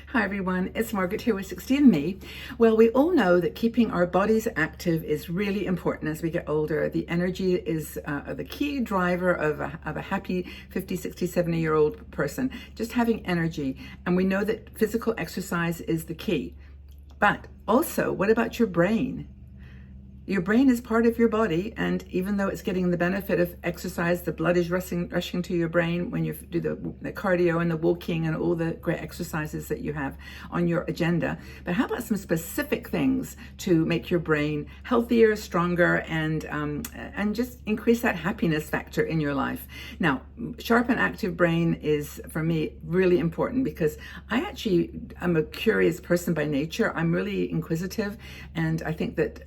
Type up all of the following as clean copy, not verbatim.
Hi everyone, it's Margaret here with 60 and Me. Well, we all know that keeping our bodies active is really important as we get older. The energy is the key driver of a happy 50, 60, 70-year-old person. Just having energy. And we know that physical exercise is the key. But also, what about your brain? Your brain is part of your body, and even though it's getting the benefit of exercise, the blood is rushing to your brain when you do the cardio and the walking and all the great exercises that you have on your agenda. But how about some specific things to make your brain healthier, stronger, and just increase that happiness factor in your life? Now, sharp and active brain is, for me, really important because I'm a curious person by nature. I'm really inquisitive, and I think that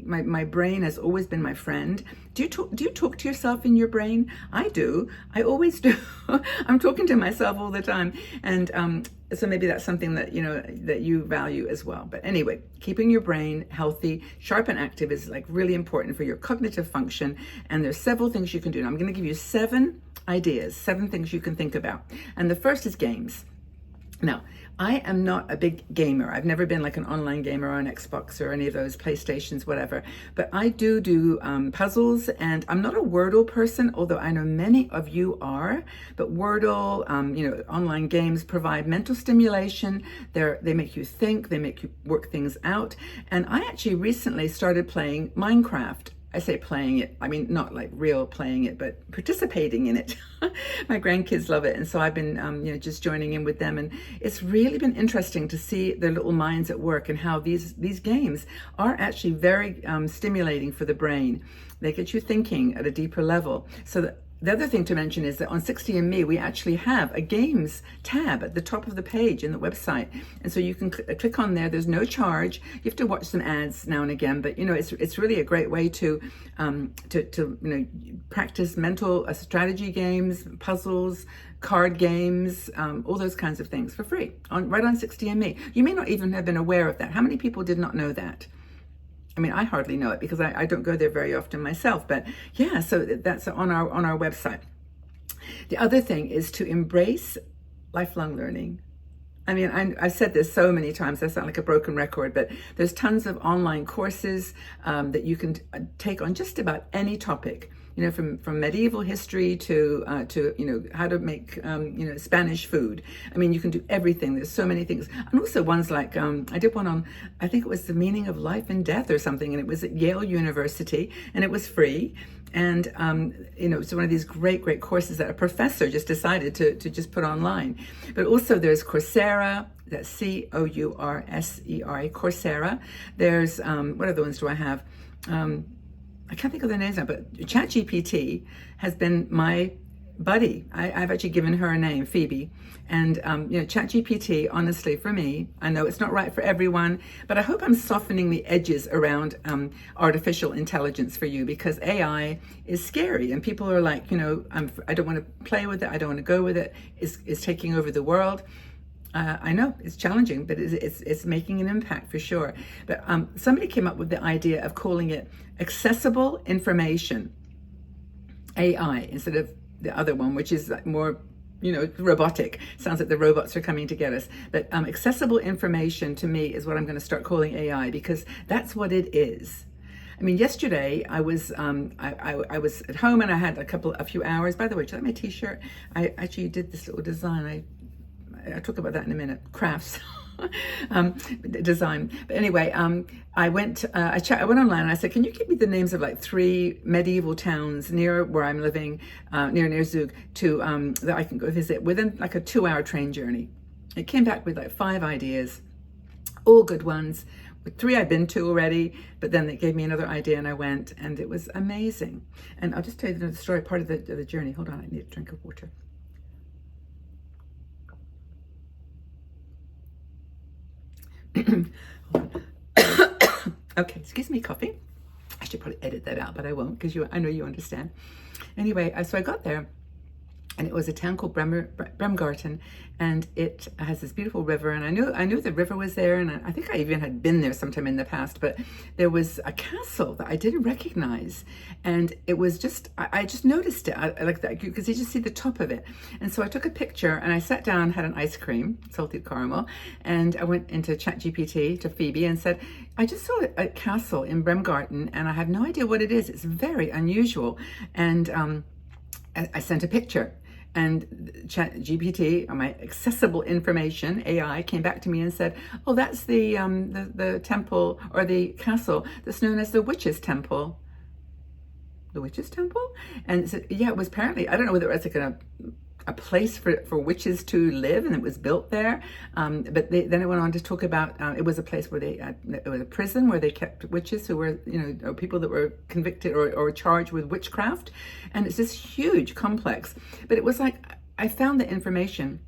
my brain has always been my friend. Do you talk to yourself in your brain? I do. I always do. I'm talking to myself all the time, and so maybe that's something that that you value as well. But anyway, keeping your brain healthy, sharp and active is like really important for your cognitive function. And there's several things you can do. Now, I'm going to give you 7 ideas, 7 things you can think about. And the first is games. Now, I am not a big gamer. I've never been like an online gamer on Xbox or any of those PlayStations, whatever. But I do puzzles, and I'm not a Wordle person, although I know many of you are. But Wordle, online games provide mental stimulation. They make you think, they make you work things out. And I actually recently started playing Minecraft. I say playing it, I mean, not like real playing it, but participating in it. My grandkids love it. And so I've been, just joining in with them. And it's really been interesting to see their little minds at work and how these games are actually very stimulating for the brain. They get you thinking at a deeper level. So the other thing to mention is that on 60 and Me, we actually have a games tab at the top of the page in the website. And so you can click on there. There's no charge. You have to watch some ads now and again, but it's really a great way to practice mental strategy games, puzzles, card games, all those kinds of things for free right on 60 and Me. You may not even have been aware of that. How many people did not know that? I mean, I hardly know it because I don't go there very often myself, but yeah, so that's on our website. The other thing is to embrace lifelong learning. I mean, I've said this so many times, I sound like a broken record, but there's tons of online courses that you can take on just about any topic. From medieval history to how to make Spanish food. I mean, you can do everything. There's so many things, and also ones like I did one on, I think it was the meaning of life and death or something, and it was at Yale University, and it was free. And it's one of these great courses that a professor just decided to just put online. But also there's Coursera. That's Coursera. Coursera. There's what other ones do I have? I can't think of the names now, but ChatGPT has been my buddy. I've actually given her a name, Phoebe. And, ChatGPT, honestly, for me, I know it's not right for everyone, but I hope I'm softening the edges around artificial intelligence for you, because AI is scary. And people are like, I don't want to play with it. I don't want to go with it. It's taking over the world. I know it's challenging, but it's making an impact for sure. But somebody came up with the idea of calling it accessible information, AI, instead of the other one, which is like more, robotic. Sounds like the robots are coming to get us. But accessible information to me is what I'm going to start calling AI, because that's what it is. I mean, yesterday I was I was at home and I had a few hours. By the way, do you like my T-shirt? I actually did this little design. I'll talk about that in a minute. Crafts, design. But anyway, I went online and I said, can you give me the names of like 3 medieval towns near where I'm living, near Zug, that I can go visit within like a 2-hour train journey. It came back with like 5 ideas, all good ones. With 3 I'd been to already, but then they gave me another idea and I went, and it was amazing. And I'll just tell you the story, part of the journey. Hold on, I need a drink of water. Okay, excuse me, coffee. I should probably edit that out, but I won't, because I know you understand. Anyway, so I got there, and it was a town called Bremgarten, and it has this beautiful river. And I knew the river was there, and I think I even had been there sometime in the past. But there was a castle that I didn't recognize, and it was just I just noticed it. I like that because you just see the top of it. And so I took a picture, and I sat down, had an ice cream, salted caramel, and I went into ChatGPT to Phoebe and said, I just saw a castle in Bremgarten, and I have no idea what it is. It's very unusual, and I sent a picture. And ChatGPT, my accessible information, AI, came back to me and said, "Oh, that's the temple or the castle that's known as the Witch's Temple." The Witch's Temple? And so, yeah, it was apparently, I don't know whether it was like a place for witches to live, and it was built there. But then it went on to talk about it was a place where it was a prison where they kept witches who were, or people that were convicted or charged with witchcraft. And it's this huge complex. But it was like, I found the information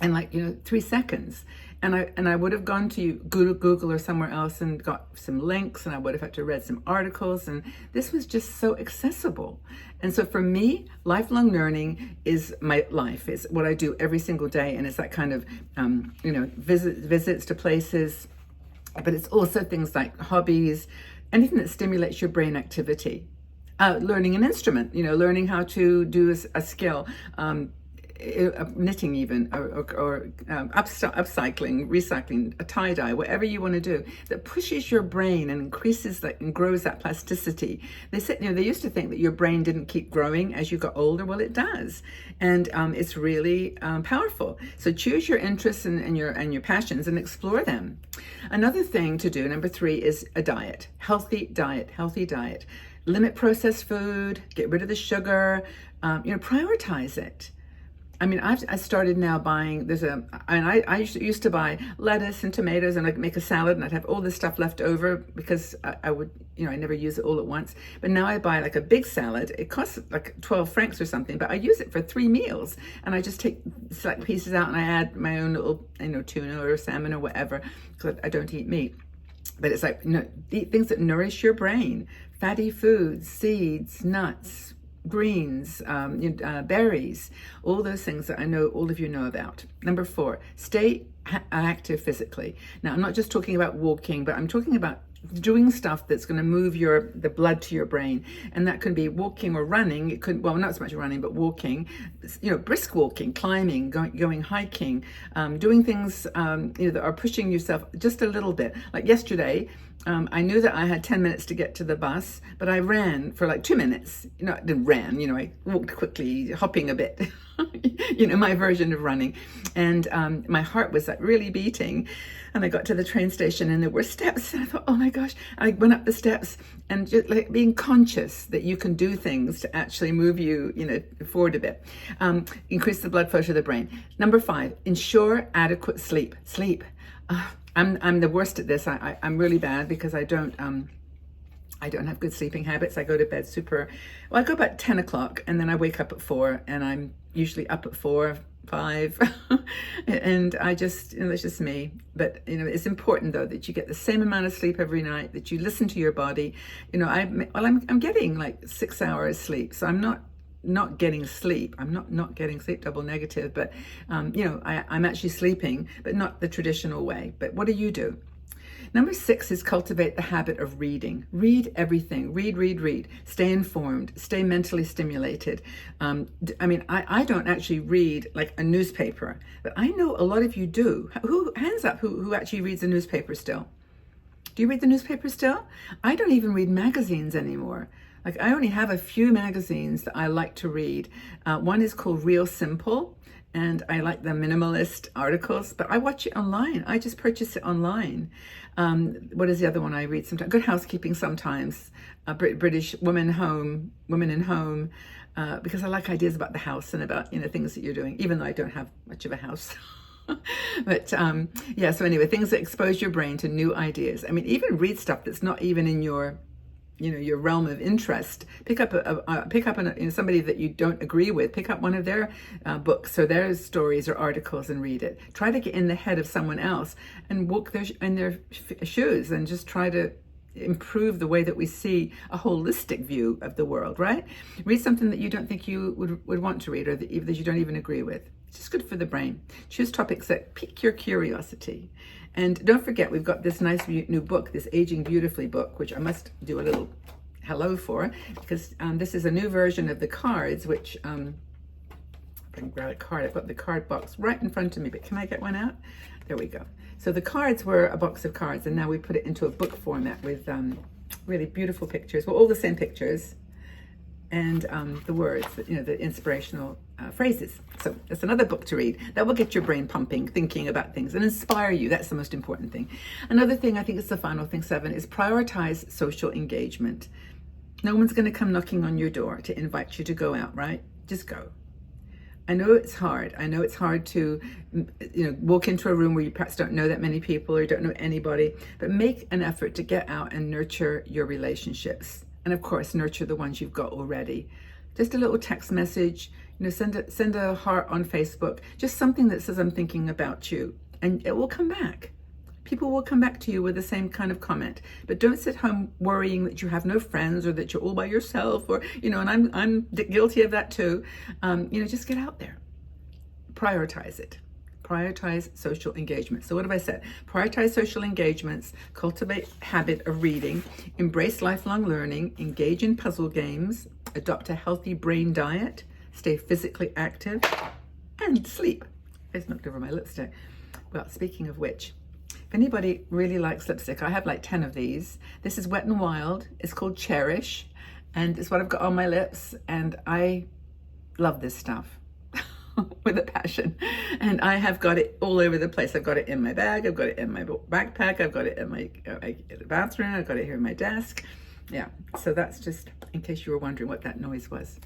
in 3 seconds. And I would have gone to Google or somewhere else and got some links, and I would have had to read some articles, and this was just so accessible. And so for me, lifelong learning is my life. It's what I do every single day, and it's that kind of visits to places, but it's also things like hobbies, anything that stimulates your brain activity. Learning an instrument, learning how to do a skill. Knitting even, or upcycling, recycling, a tie-dye, whatever you want to do that pushes your brain and increases that and grows that plasticity. They said, they used to think that your brain didn't keep growing as you got older. Well, it does, and it's really powerful. So choose your interests and your passions and explore them. Another thing to do, number 3, is a diet, healthy diet. Limit processed food, get rid of the sugar, prioritize it. I mean, I started now buying, I used to buy lettuce and tomatoes, and I'd make a salad, and I'd have all this stuff left over because I would, I never use it all at once. But now I buy like a big salad. It costs like 12 francs or something, but I use it for 3 meals. And I just take select pieces out, and I add my own little, tuna or salmon or whatever, because I don't eat meat. But it's like, eat things that nourish your brain, fatty foods, seeds, nuts, greens, berries, all those things that I know all of you know about. Number 4, stay active physically. Now, I'm not just talking about walking, but I'm talking about doing stuff that's going to move the blood to your brain, and that can be walking or running. It could, well, not so much running, but walking, brisk walking, climbing, going hiking, doing things that are pushing yourself just a little bit. Like yesterday, I knew that I had 10 minutes to get to the bus, but I ran for like 2 minutes. I didn't ran, I walked quickly, hopping a bit, my version of running. And my heart was like really beating. And I got to the train station, and there were steps, and I thought, oh my gosh. I went up the steps, and just like being conscious that you can do things to actually move you, forward a bit. Increase the blood flow to the brain. Number 5, ensure adequate sleep. I'm the worst at this. I'm really bad because I don't have good sleeping habits. I go to bed I go about 10 o'clock, and then I wake up at 4, and I'm usually up at 4, 5, and I just, that's just me. But, it's important though that you get the same amount of sleep every night, that you listen to your body. I'm getting like 6 hours sleep, so I'm not getting sleep. I'm not getting sleep, double negative, but I'm actually sleeping, but not the traditional way. But what do you do? Number 6 is cultivate the habit of reading. Read everything. Read. Stay informed. Stay mentally stimulated. I don't actually read like a newspaper, but I know a lot of you do. Hands up who actually reads a newspaper still? Do you read the newspaper still? I don't even read magazines anymore. Like, I only have a few magazines that I like to read. One is called Real Simple, and I like the minimalist articles, but I watch it online. I just purchase it online. What is the other one I read sometimes? Good Housekeeping sometimes. British Women in Home, because I like ideas about the house and about, things that you're doing, even though I don't have much of a house. But so anyway, things that expose your brain to new ideas. Even read stuff that's not even in your realm of interest. Pick up somebody that you don't agree with. Pick up one of their books or their stories or articles and read it. Try to get in the head of someone else and walk in their shoes, and just try to improve the way that we see a holistic view of the world, right? Read something that you don't think you would want to read, or that you don't even agree with. It's just good for the brain. Choose topics that pique your curiosity. And don't forget, we've got this nice new book, this Aging Beautifully book, which I must do a little hello for, because this is a new version of the cards, which if I can grab a card, I've got the card box right in front of me, but can I get one out? There we go. So the cards were a box of cards, and now we put it into a book format with really beautiful pictures. Well, all the same pictures, and the words, the inspirational phrases. So that's another book to read. That will get your brain pumping, thinking about things, and inspire you. That's the most important thing. Another thing, I think it's the final thing, 7, is prioritize social engagement. No one's going to come knocking on your door to invite you to go out, right? Just go. I know it's hard. I know it's hard to, walk into a room where you perhaps don't know that many people or don't know anybody, but make an effort to get out and nurture your relationships. And of course, nurture the ones you've got already. Just a little text message, send a heart on Facebook, just something that says, I'm thinking about you, and it will come back. People will come back to you with the same kind of comment, but don't sit home worrying that you have no friends or that you're all by yourself, or, and I'm guilty of that too. Just get out there. Prioritize it. Prioritize social engagement. So what have I said? Prioritize social engagements, cultivate habit of reading, embrace lifelong learning, engage in puzzle games, adopt a healthy brain diet, stay physically active, and sleep. I just knocked over my lipstick. Well, speaking of which, if anybody really likes lipstick, I have like 10 of these. This is Wet n Wild. It's called Cherish, and it's what I've got on my lips, and I love this stuff with a passion. And I have got it all over the place. I've got it in my bag, I've got it in my backpack, I've got it in my bathroom, I've got it here in my desk. Yeah, so that's just in case you were wondering what that noise was.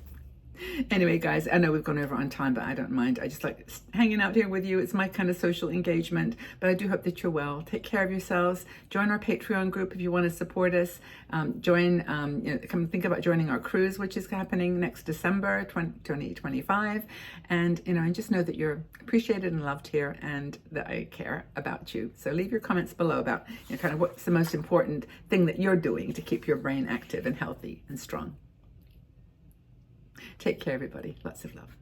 Anyway, guys, I know we've gone over on time, but I don't mind. I just like hanging out here with you. It's my kind of social engagement, but I do hope that you're well. Take care of yourselves. Join our Patreon group if you want to support us. Come think about joining our cruise, which is happening next December 2025. And just know that you're appreciated and loved here, and that I care about you. So leave your comments below about kind of what's the most important thing that you're doing to keep your brain active and healthy and strong. Take care, everybody. Lots of love.